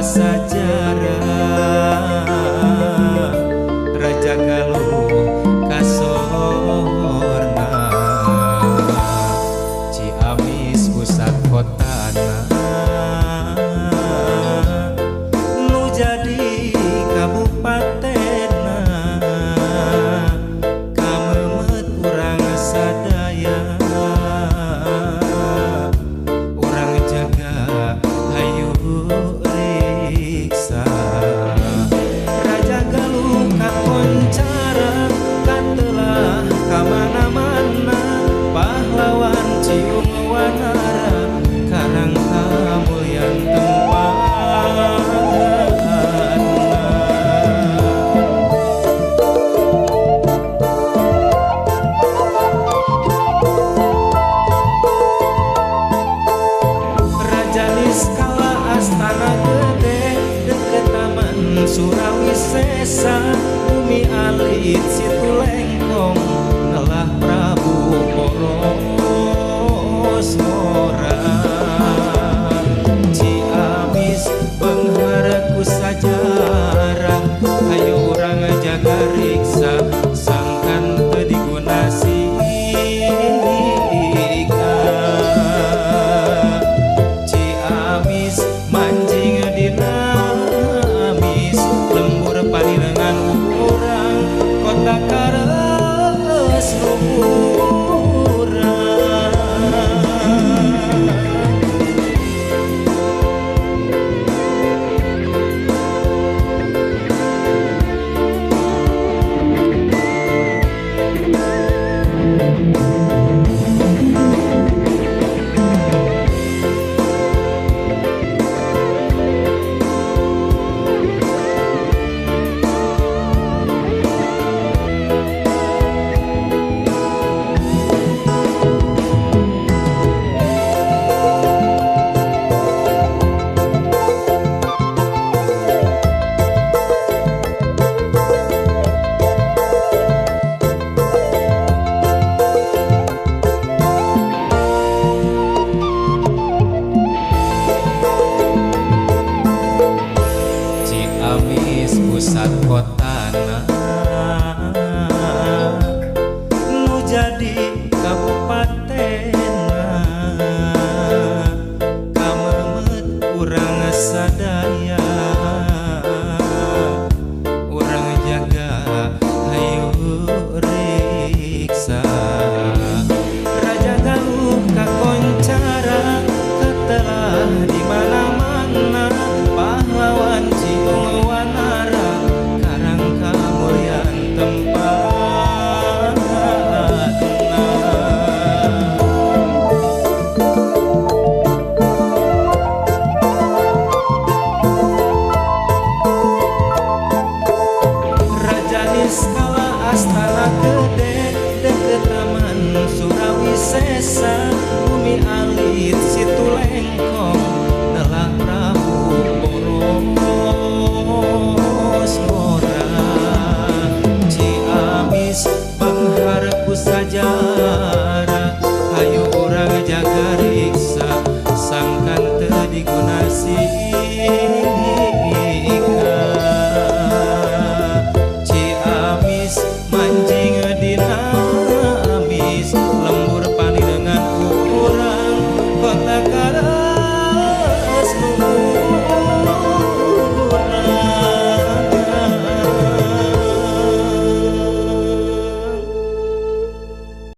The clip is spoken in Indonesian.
sajarah Raja Galuh kasorna Ciamis pusat kotana nu jadi kabupatena kamemet urang sadaya urang jaga hayu riksa Raja Galuh kakoncara katelah kamana-mana pahlawan cium wanara karang kamulyan Niskala Astana Gede deket Taman Surawisesa bumi alit situ lengkong telah Prabu Boros ngora Ciamis pengharaku sajarah ayo urang jaga riksa sangkan teu digunasi manjing dinamis lembur palinengan urang kota kares lumurang pusat kota